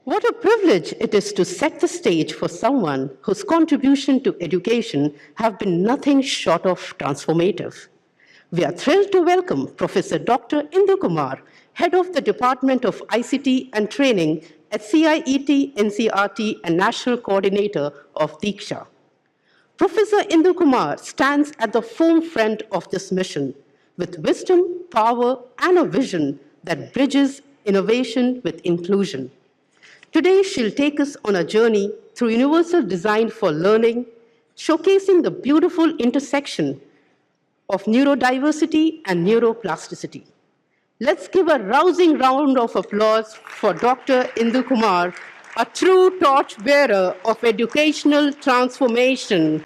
What a privilege it is to set the stage for someone whose contribution to education have been nothing short of transformative. We are thrilled to welcome Professor Dr. Indu Kumar, Head of the Department of ICT and Training at CIET, NCERT, and National Coordinator of Diksha. Professor Indu Kumar stands at the forefront of this mission with wisdom, power, and a vision that bridges innovation with inclusion. Today, she'll take us on a journey through universal design for learning, showcasing the beautiful intersection of neurodiversity and neuroplasticity. Let's give a rousing round of applause for Dr. Indu Kumar, a true torchbearer of educational transformation.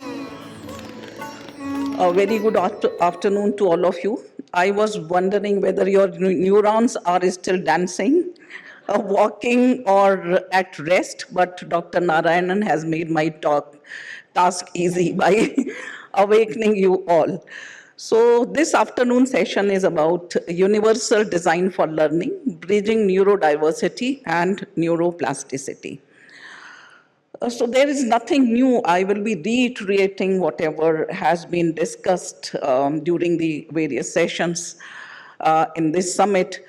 A very good afternoon to all of you. I was wondering whether your neurons are still dancing, walking, or at rest, but Dr. Narayanan has made my task easy by awakening you all. So this afternoon session is about universal design for learning, bridging neurodiversity and neuroplasticity. So there is nothing new. I will be reiterating whatever has been discussed during the various sessions in this summit.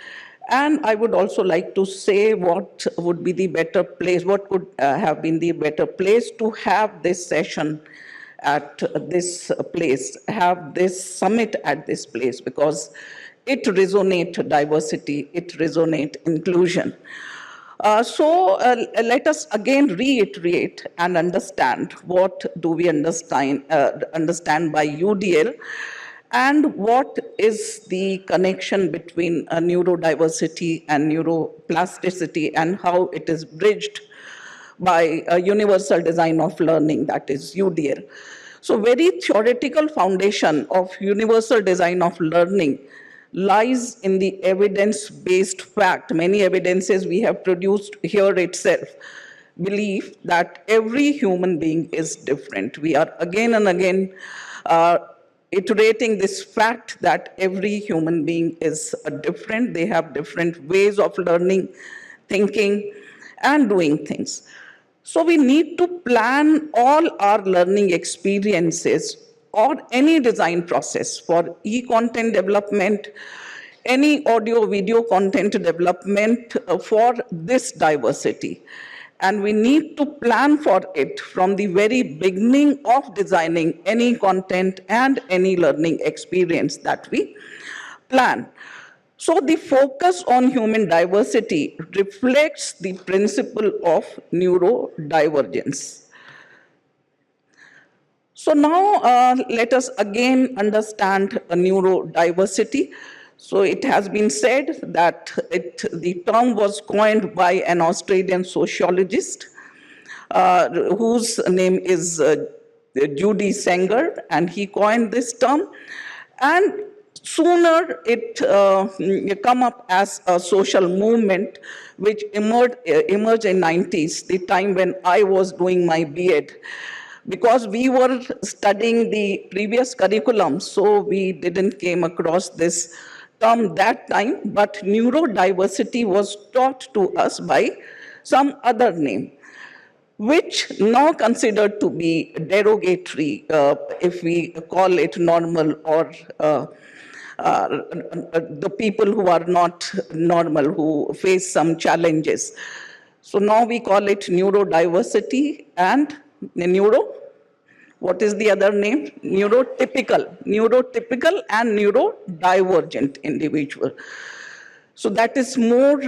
And I would also like to say what would be the better place, what could have been the better place to have this session at this place, have this summit at this place, because it resonates diversity, it resonates inclusion. So let us again reiterate and understand what do we understand by UDL, and what is the connection between neurodiversity and neuroplasticity, and how it is bridged by a universal design of learning, that is UDL. So very theoretical foundation of universal design of learning lies in the evidence-based fact. Many evidences we have produced here itself believe that every human being is different. We are again and again iterating this fact that every human being is different. They have different ways of learning, thinking, and doing things. So we need to plan all our learning experiences or any design process for e-content development, any audio-video content development for this diversity. And we need to plan for it from the very beginning of designing any content and any learning experience that we plan. So the focus on human diversity reflects the principle of neurodivergence. So now let us again understand neurodiversity. So it has been said that the term was coined by an Australian sociologist whose name is Judy Sanger, and he coined this term. And sooner it come up as a social movement which emerged in 90s, the time when I was doing my B.Ed. Because we were studying the previous curriculum, so we didn't came across this term that time, but neurodiversity was taught to us by some other name, which now considered to be derogatory if we call it normal, or the people who are not normal, who face some challenges. So now we call it neurodiversity and what is the other name? Neurotypical and neurodivergent individual. So that is more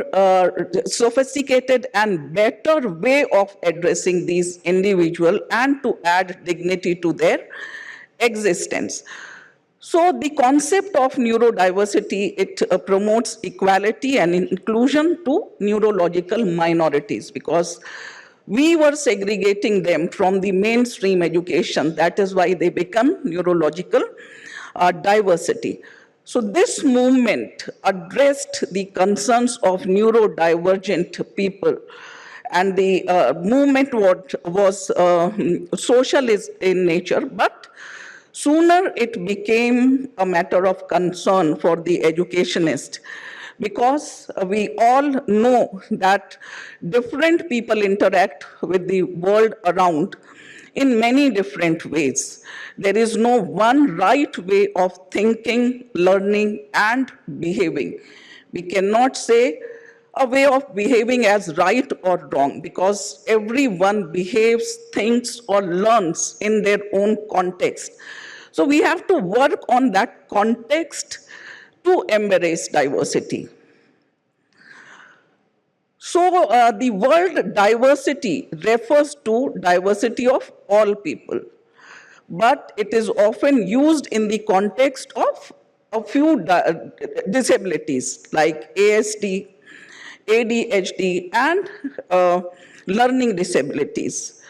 sophisticated and better way of addressing these individuals and to add dignity to their existence. So the concept of neurodiversity, it promotes equality and inclusion to neurological minorities, because we were segregating them from the mainstream education. That is why they become neurological diversity. So this movement addressed the concerns of neurodivergent people, and the movement was socialist in nature, but sooner it became a matter of concern for the educationists, because we all know that different people interact with the world around in many different ways. There is no one right way of thinking, learning, and behaving. We cannot say a way of behaving as right or wrong because everyone behaves, thinks, or learns in their own context. So we have to work on that context to embrace diversity. So the word diversity refers to diversity of all people, but it is often used in the context of a few disabilities like ASD, ADHD, and learning disabilities.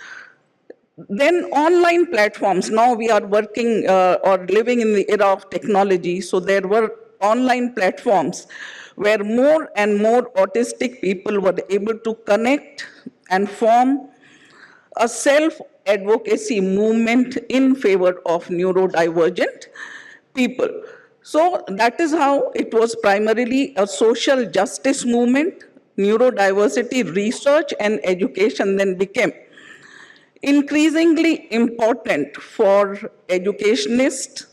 Then online platforms, now we are working or living in the era of technology, so there were online platforms where more and more autistic people were able to connect and form a self-advocacy movement in favor of neurodivergent people. So that is how it was primarily a social justice movement. Neurodiversity research and education then became increasingly important for educationists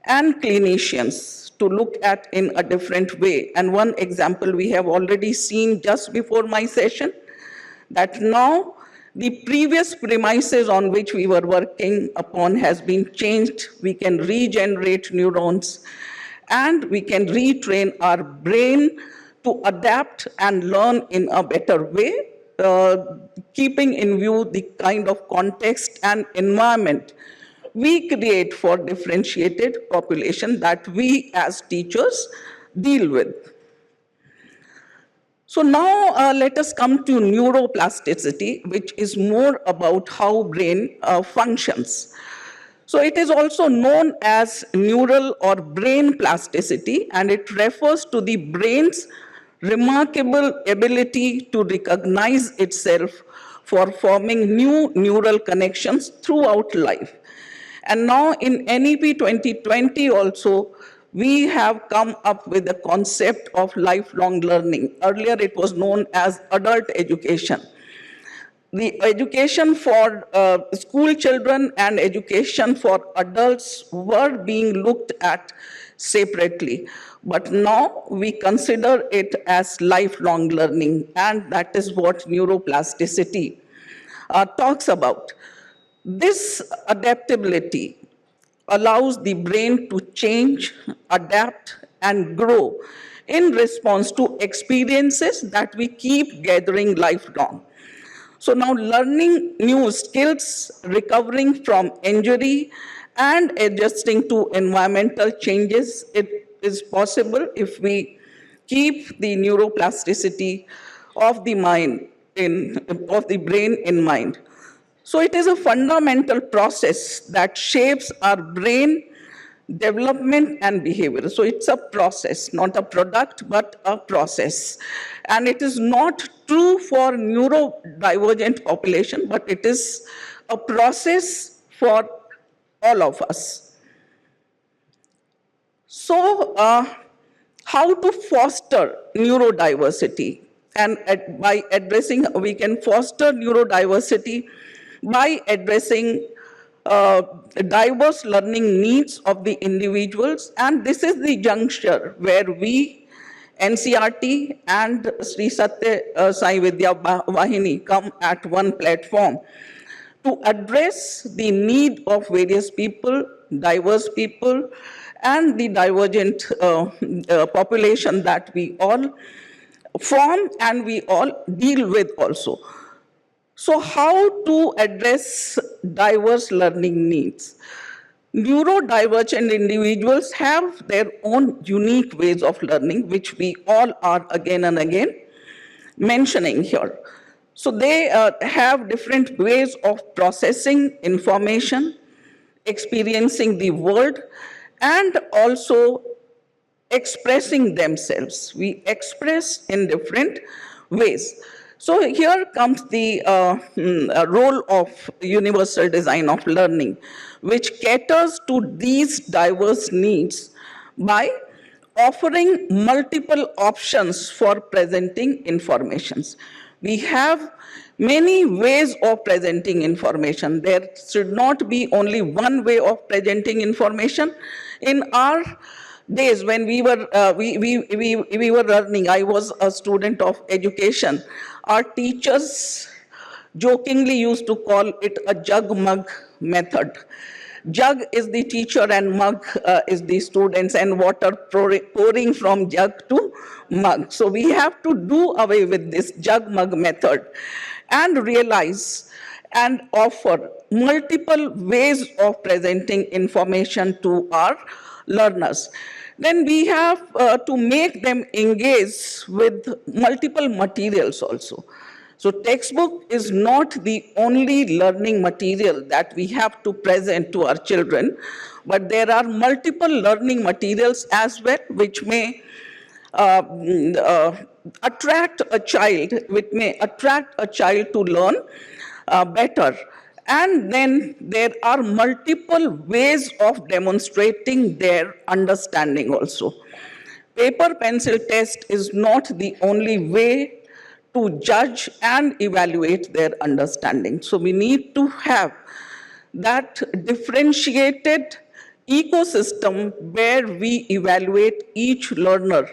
and clinicians to look at in a different way. And one example we have already seen just before my session, that now the previous premises on which we were working upon has been changed. We can regenerate neurons and we can retrain our brain to adapt and learn in a better way, keeping in view the kind of context and environment we create for differentiated population that we as teachers deal with. So now let us come to neuroplasticity, which is more about how brain functions. So it is also known as neural or brain plasticity, and it refers to the brain's remarkable ability to recognize itself for forming new neural connections throughout life. And now in NEP 2020 also, we have come up with the concept of lifelong learning. Earlier it was known as adult education. The education for school children and education for adults were being looked at separately. But now we consider it as lifelong learning, and that is what neuroplasticity talks about. This adaptability allows the brain to change, adapt, and grow in response to experiences that we keep gathering lifelong. So now learning new skills, recovering from injury, and adjusting to environmental changes, it is possible if we keep the neuroplasticity of the mind of the brain in mind. So it is a fundamental process that shapes our brain development and behavior. So it's a process, not a product, but a process. And it is not true for neurodivergent population, but it is a process for all of us. So how to foster neurodiversity? And by addressing, we can foster neurodiversity by addressing diverse learning needs of the individuals. And this is the juncture where we, NCERT and Sri Sathya Sai Vidya Vahini come at one platform to address the need of various people, diverse people, and the divergent population that we all form and we all deal with also. So how to address diverse learning needs? Neurodivergent individuals have their own unique ways of learning, which we all are again and again mentioning here. So they have different ways of processing information, experiencing the world, and also expressing themselves. We express in different ways. So here comes the role of universal design of learning, which caters to these diverse needs by offering multiple options for presenting informations. We have many ways of presenting information. There should not be only one way of presenting information. In our days when we were learning, I was a student of education, our teachers jokingly used to call it a jug mug method. Jug is the teacher and mug is the students, and water pouring from jug to mug. So we have to do away with this jug mug method and realize and offer multiple ways of presenting information to our learners. Then we have to make them engage with multiple materials also. So textbook is not the only learning material that we have to present to our children, but there are multiple learning materials as well, which may attract a child, to learn better. And then there are multiple ways of demonstrating their understanding also. Paper pencil test is not the only way to judge and evaluate their understanding. So we need to have that differentiated ecosystem where we evaluate each learner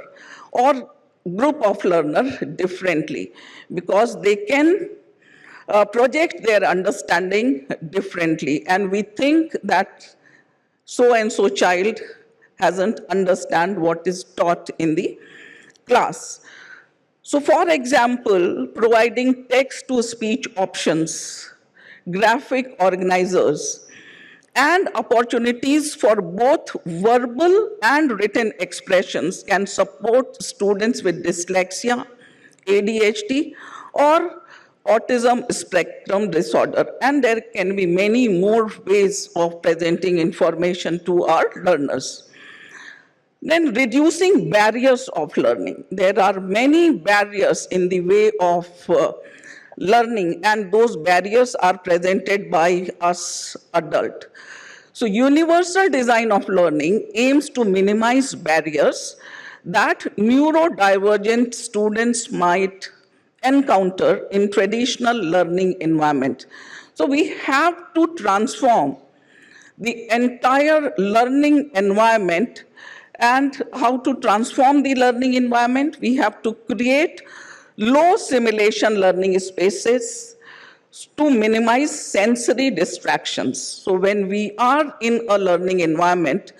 or group of learners differently, because they can project their understanding differently. And we think that so-and-so child hasn't understand what is taught in the class. So for example, providing text-to-speech options, graphic organizers, and opportunities for both verbal and written expressions can support students with dyslexia, ADHD, or autism spectrum disorder. And there can be many more ways of presenting information to our learners. Then reducing barriers of learning. There are many barriers in the way of learning, and those barriers are presented by us adults. So universal design of learning aims to minimize barriers that neurodivergent students might encounter in traditional learning environment. So we have to transform the entire learning environment. And how to transform the learning environment? We have to create low simulation learning spaces to minimize sensory distractions. So when we are in a learning environment,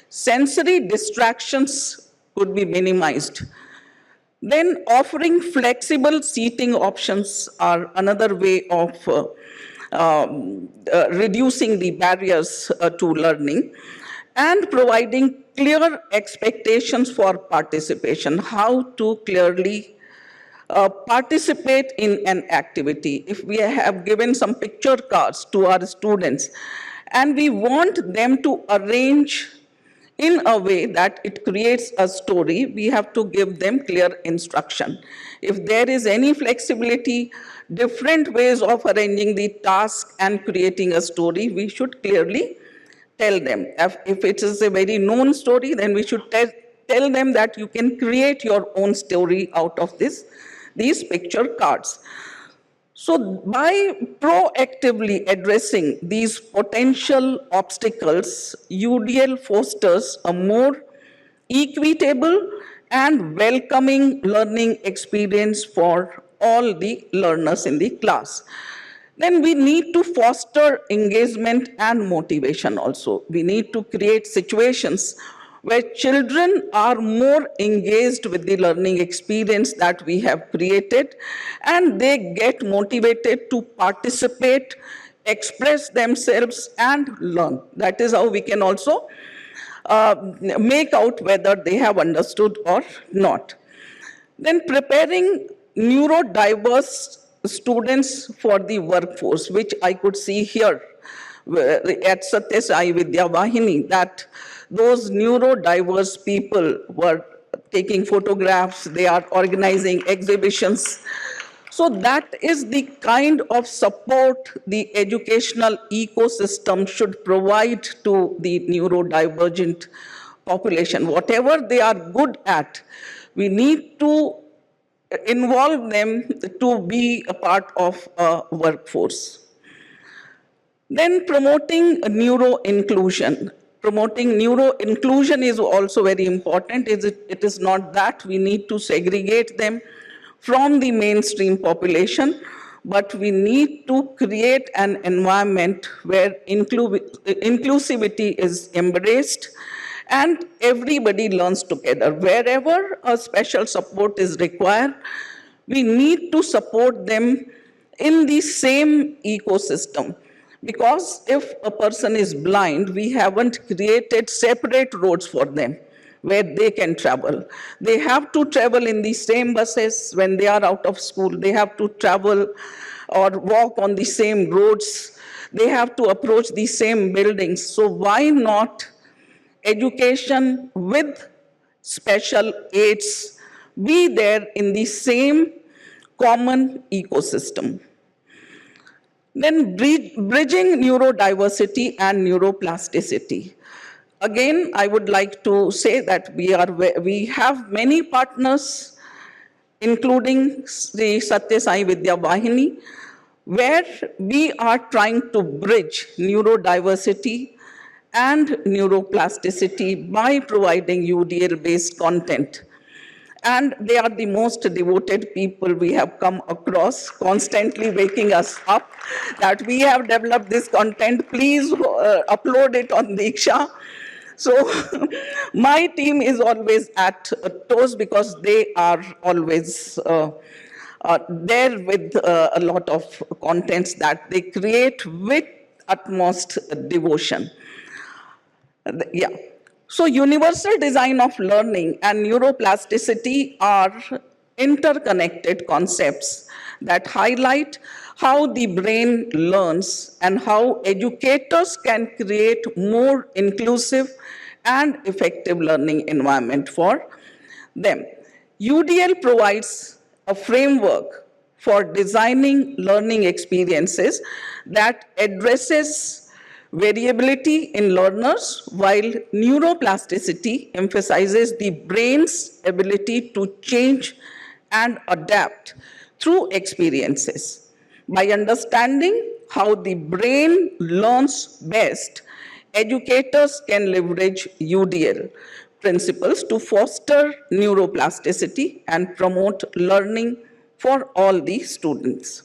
sensory distractions could be minimized. Then offering flexible seating options are another way of reducing the barriers to learning, and providing clear expectations for participation, how to clearly participate in an activity. If we have given some picture cards to our students and we want them to arrange in a way that it creates a story, we have to give them clear instruction. If there is any flexibility, different ways of arranging the task and creating a story, we should clearly tell them. If it is a very known story, then we should tell them that you can create your own story out of these picture cards. So by proactively addressing these potential obstacles, UDL fosters a more equitable and welcoming learning experience for all the learners in the class. Then we need to foster engagement and motivation also. We need to create situations where children are more engaged with the learning experience that we have created, and they get motivated to participate, express themselves, and learn. That is how we can also make out whether they have understood or not. Then preparing neurodiverse students for the workforce, which I could see here at Sathya Vidya Vahini, that those neurodiverse people were taking photographs, they are organizing exhibitions. So that is the kind of support the educational ecosystem should provide to the neurodivergent population, whatever they are good at, we need to involve them to be a part of a workforce. Then promoting neuro inclusion. Promoting neuro inclusion is also very important. It is not that we need to segregate them from the mainstream population, but we need to create an environment where inclusivity is embraced and everybody learns together. Wherever a special support is required, we need to support them in the same ecosystem. Because if a person is blind, we haven't created separate roads for them where they can travel. They have to travel in the same buses when they are out of school. They have to travel or walk on the same roads. They have to approach the same buildings. So why not education with special aids be there in the same common ecosystem? Then bridging neurodiversity and neuroplasticity. Again, I would like to say that we have many partners, including the Sathya Vidya Vahini, where we are trying to bridge neurodiversity and neuroplasticity by providing UDL-based content. And they are the most devoted people we have come across, constantly waking us up that we have developed this content. Please upload it on Diksha. So my team is always at toes because they are always there with a lot of contents that they create with utmost devotion. Yeah. So universal design of learning and neuroplasticity are interconnected concepts that highlight how the brain learns and how educators can create more inclusive and effective learning environment for them. UDL provides a framework for designing learning experiences that addresses variability in learners, while neuroplasticity emphasizes the brain's ability to change and adapt through experiences. By understanding how the brain learns best, educators can leverage UDL principles to foster neuroplasticity and promote learning for all the students.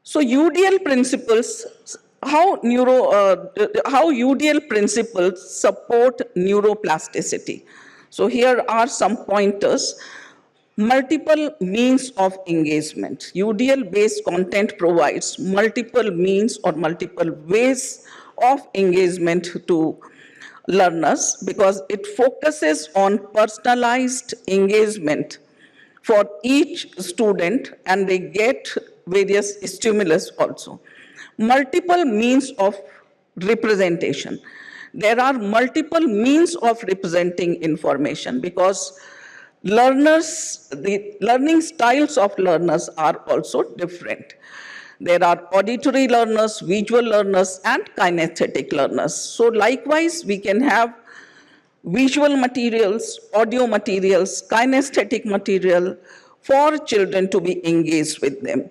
So UDL principles, how UDL principles support neuroplasticity. So here are some pointers. Multiple means of engagement. UDL-based content provides multiple means or multiple ways of engagement to learners because it focuses on personalized engagement for each student and they get various stimulus also. Multiple means of representation. There are multiple means of representing information because learners, the learning styles of learners are also different. There are auditory learners, visual learners, and kinesthetic learners. So likewise, we can have visual materials, audio materials, kinesthetic material for children to be engaged with them.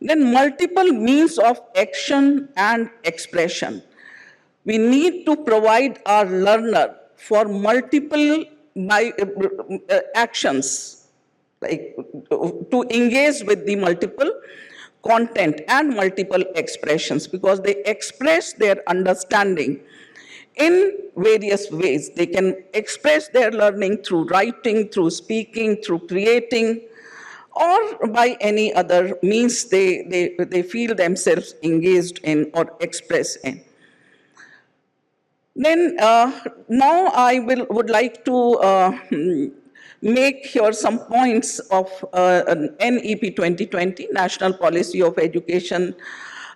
Then multiple means of action and expression. We need to provide our learner for multiple actions, like to engage with the multiple content and multiple expressions because they express their understanding in various ways. They can express their learning through writing, through speaking, through creating, or by any other means they feel themselves engaged in or express in. Then now I would like to make here some points of NEP 2020, National Policy of Education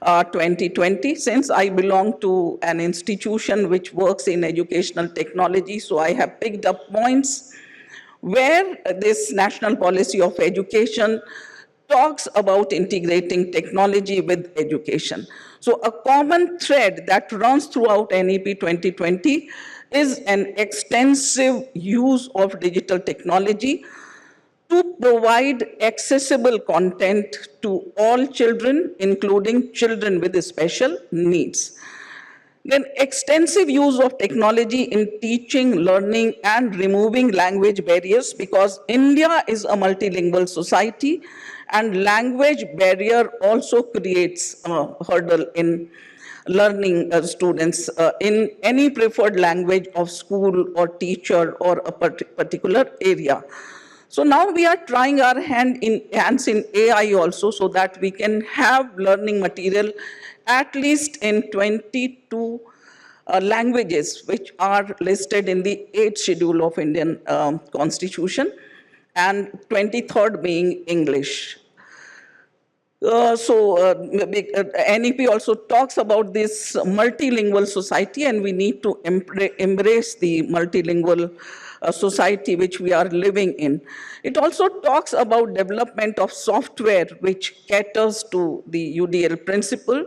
2020. Since I belong to an institution which works in educational technology, so I have picked up points where this National Policy of Education talks about integrating technology with education. So a common thread that runs throughout NEP 2020 is an extensive use of digital technology to provide accessible content to all children, including children with special needs. Then extensive use of technology in teaching, learning, and removing language barriers, because India is a multilingual society and language barrier also creates a hurdle in learning students in any preferred language of school or teacher or a particular area. So now we are trying our hands in AI also, so that we can have learning material at least in 22 languages, which are listed in the 8th schedule of Indian Constitution, and 23rd being English. NEP also talks about this multilingual society, and we need to embrace the multilingual society which we are living in. It also talks about development of software which caters to the UDL principle.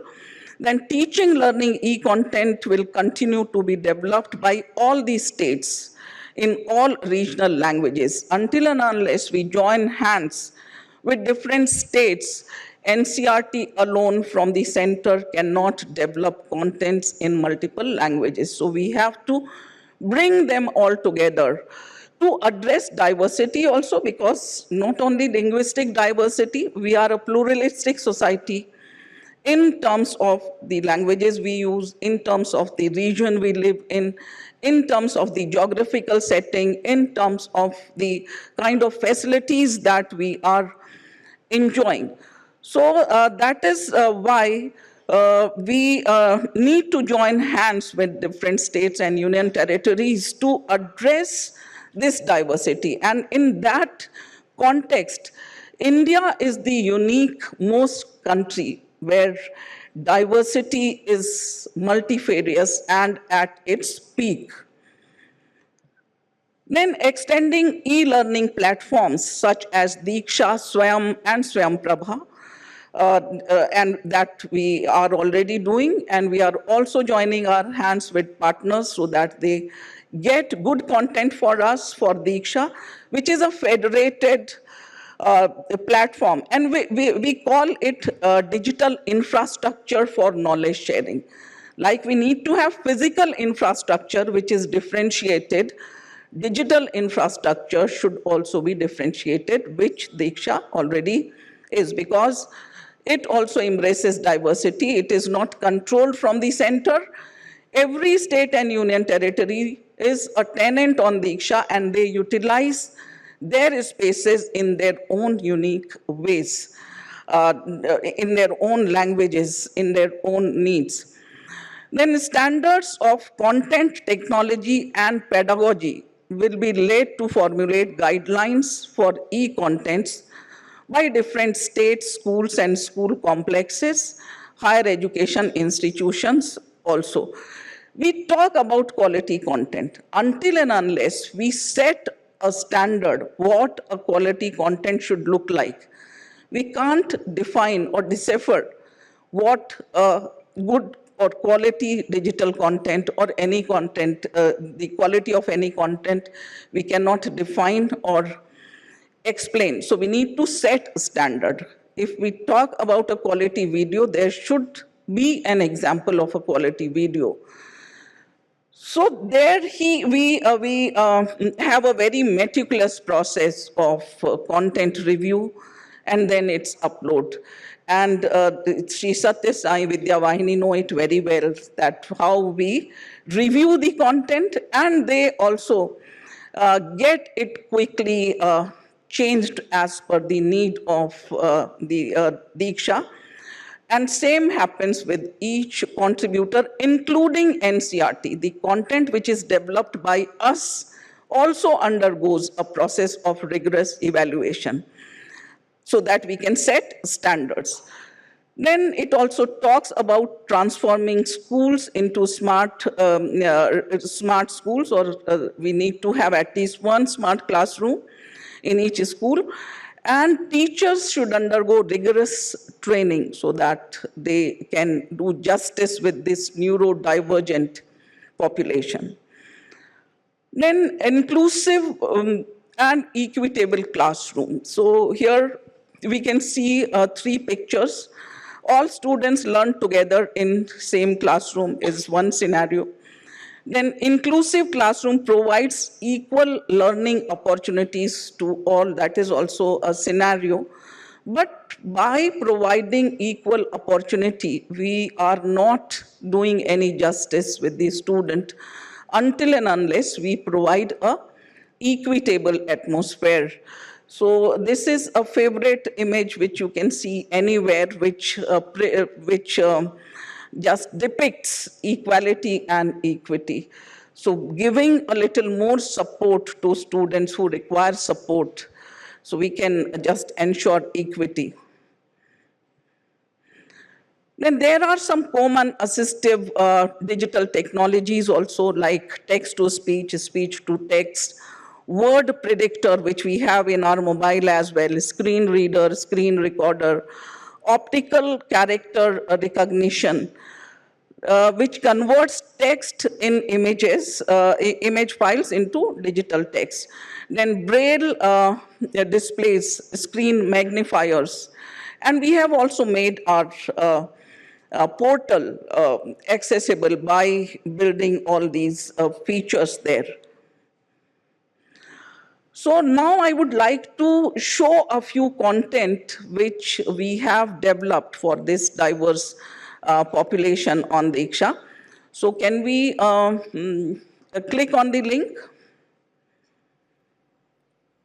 Then teaching, learning, e-content will continue to be developed by all these states in all regional languages. Until and unless we join hands with different states, NCERT alone from the center cannot develop contents in multiple languages. So we have to bring them all together to address diversity also, because not only linguistic diversity, we are a pluralistic society in terms of the languages we use, in terms of the region we live in terms of the geographical setting, in terms of the kind of facilities that we are enjoying. So that is why we need to join hands with different states and union territories to address this diversity. And in that context, India is the unique most country where diversity is multifarious and at its peak. Then extending e-learning platforms such as Diksha, Swayam, and Swayam Prabha, and that we are already doing, and we are also joining our hands with partners so that they get good content for us for Diksha, which is a federated platform, and we call it digital infrastructure for knowledge sharing. Like we need to have physical infrastructure which is differentiated, digital infrastructure should also be differentiated, which Diksha already is, because it also embraces diversity. It is not controlled from the center. Every state and union territory is a tenant on Diksha, and they utilize their spaces in their own unique ways, in their own languages, in their own needs. Then standards of content, technology, and pedagogy will be laid to formulate guidelines for e-contents by different states, schools, and school complexes, higher education institutions also. We talk about quality content. Until and unless we set a standard what a quality content should look like, we can't define or decipher what a good or quality digital content or any content, the quality of any content, we cannot define or explain. So we need to set a standard. If we talk about a quality video, there should be an example of a quality video. So there we have a very meticulous process of content review, and then it's upload. And Sri Sathya Sai, Vidya, Vahini know it very well, that how we review the content, and they also get it quickly changed as per the need of the Diksha. And same happens with each contributor, including NCERT. The content which is developed by us also undergoes a process of rigorous evaluation so that we can set standards. Then it also talks about transforming schools into smart schools, or we need to have at least one smart classroom in each school. And teachers should undergo rigorous training so that they can do justice with this neurodivergent population. Then inclusive and equitable classroom. So here we can see three pictures. All students learn together in same classroom is one scenario. Then inclusive classroom provides equal learning opportunities to all. That is also a scenario. But by providing equal opportunity, we are not doing any justice with the student until and unless we provide a equitable atmosphere. So this is a favorite image which you can see anywhere, which just depicts equality and equity. So giving a little more support to students who require support, so we can just ensure equity. Then there are some common assistive digital technologies also, like text-to-speech, speech-to-text, word predictor, which we have in our mobile as well, screen reader, screen recorder, optical character recognition, which converts text in image files into digital text. Then Braille displays, screen magnifiers. And we have also made our portal accessible by building all these features there. So now I would like to show a few content which we have developed for this diverse population on Diksha. So can we click on the link?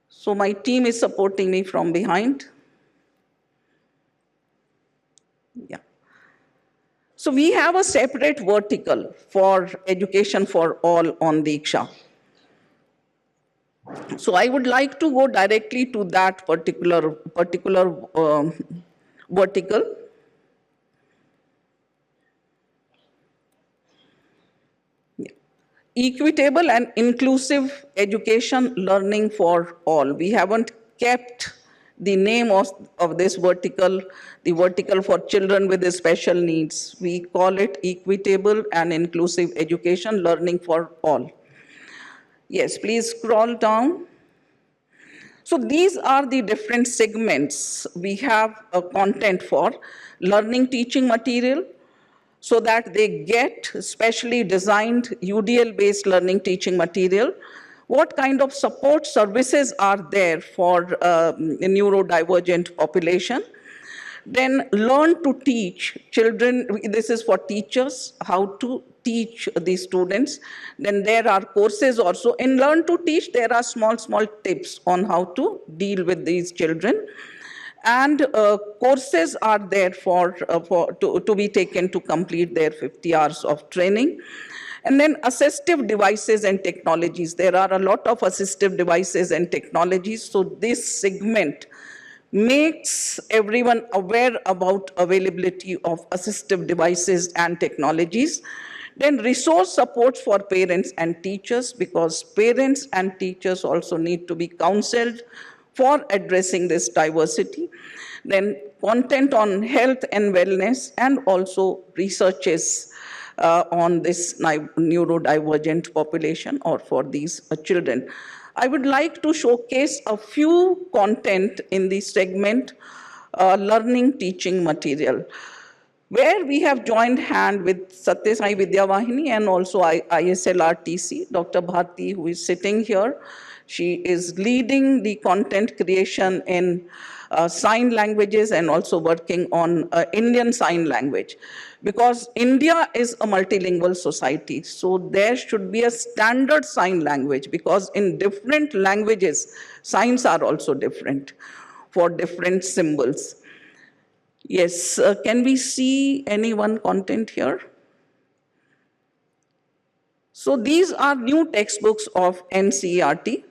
So my team is supporting me from behind. Yeah. So we have a separate vertical for education for all on Diksha. So I would like to go directly to that particular vertical. Equitable and inclusive education learning for all. We haven't kept the name of this vertical, the vertical for children with special needs. We call it equitable and inclusive education learning for all. Yes, please scroll down. So these are the different segments we have a content for: learning teaching material, so that they get specially designed UDL-based learning teaching material. What kind of support services are there for a neurodivergent population? Then learn to teach children, this is for teachers, how to teach the students. Then there are courses also. In learn to teach, there are small tips on how to deal with these children. And courses are there to be taken to complete their 50 hours of training. And then assistive devices and technologies. There are a lot of assistive devices and technologies. So this segment makes everyone aware about availability of assistive devices and technologies. Then resource supports for parents and teachers, because parents and teachers also need to be counseled for addressing this diversity. Then content on health and wellness, and also researches on this neurodivergent population or for these children. I would like to showcase a few content in the segment learning teaching material, where we have joined hand with Sathya Vidya Vahini and also ISLRTC, Dr. Bharti, who is sitting here. She is leading the content creation in sign languages and also working on Indian Sign Language. Because India is a multilingual society, so there should be a standard sign language, because in different languages, signs are also different for different symbols. Yes, can we see any one content here? So these are new textbooks of NCERT.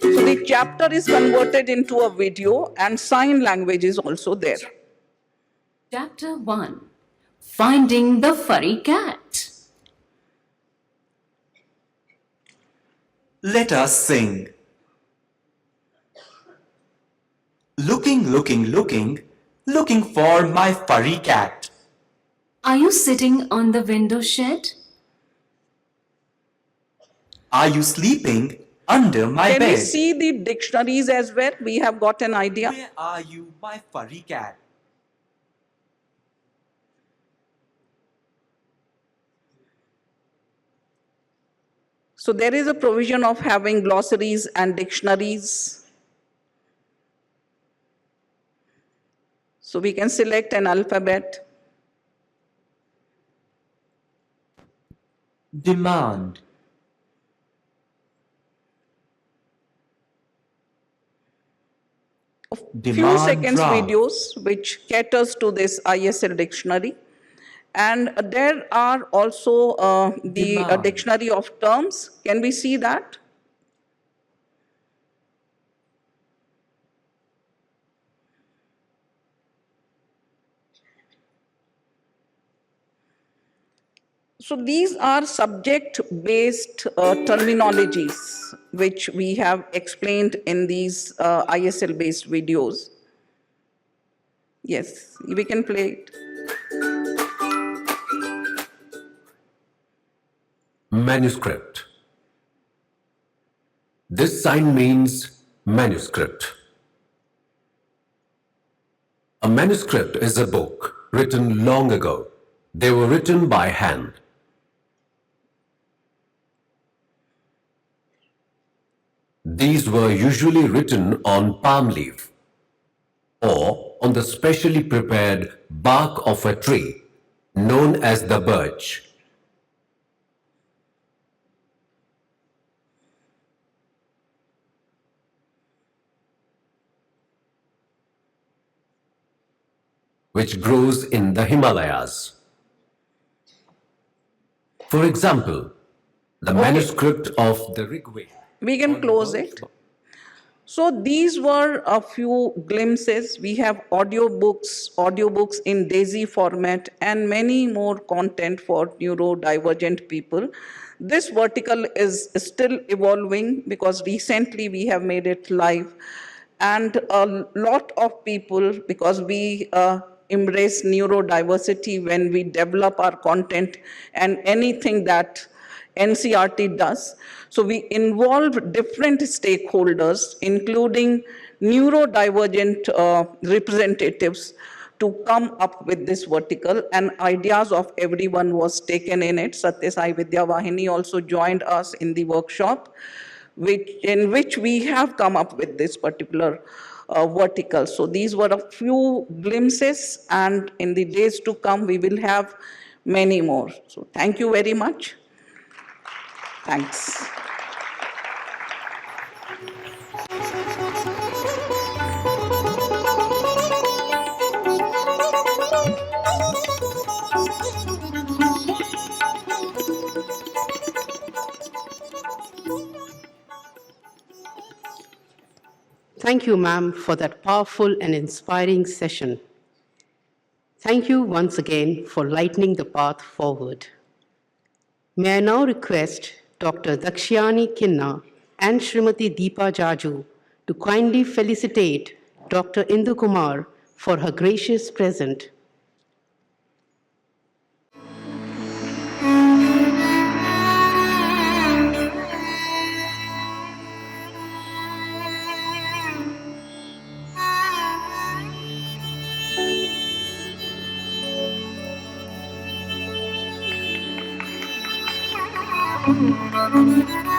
So the chapter is converted into a video, and sign language is also there. Chapter 1: Finding the Furry Cat. Let us sing. looking for my furry cat. Are you sitting on the window shed? Are you sleeping under my Can we bed? see the dictionaries as well? We have got an idea. Where are you, my furry cat? So there is a provision of having glossaries and dictionaries. So we can select an alphabet. Demand. Few Demand seconds draft. videos which caters to this ISL dictionary. And there are also the Demand. dictionary of terms. Can we see that? So these are subject-based terminologies which we have explained in these ISL-based videos. Yes, we can play it. Manuscript. This sign means manuscript. A manuscript is a book written long ago. They were written by hand. These were usually written on palm leaf or on the specially prepared bark of a tree known as the birch. Which grows in the Himalayas. For example, the manuscript of the Rig Veda. We can close it. So these were a few glimpses. We have audiobooks in DAISY format, and many more content for neurodivergent people. This vertical is still evolving because recently we have made it live. And a lot of people, because we embrace neurodiversity when we develop our content and anything that NCERT does. So we involve different stakeholders, including neurodivergent representatives, to come up with this vertical, and ideas of everyone was taken in it. Sathya, Vidya, Vahini also joined us in the workshop, in which we have come up with this particular vertical. So these were a few glimpses, and in the days to come, we will have many more. So thank you very much. Thanks. Thank you, ma'am, for that powerful and inspiring session. Thank you once again for lightening the path forward. May I now request Dr. Dakshyani Kinna and Srimati Deepa Jaju to kindly felicitate Dr. Indu Kumar for her gracious present. Thank you.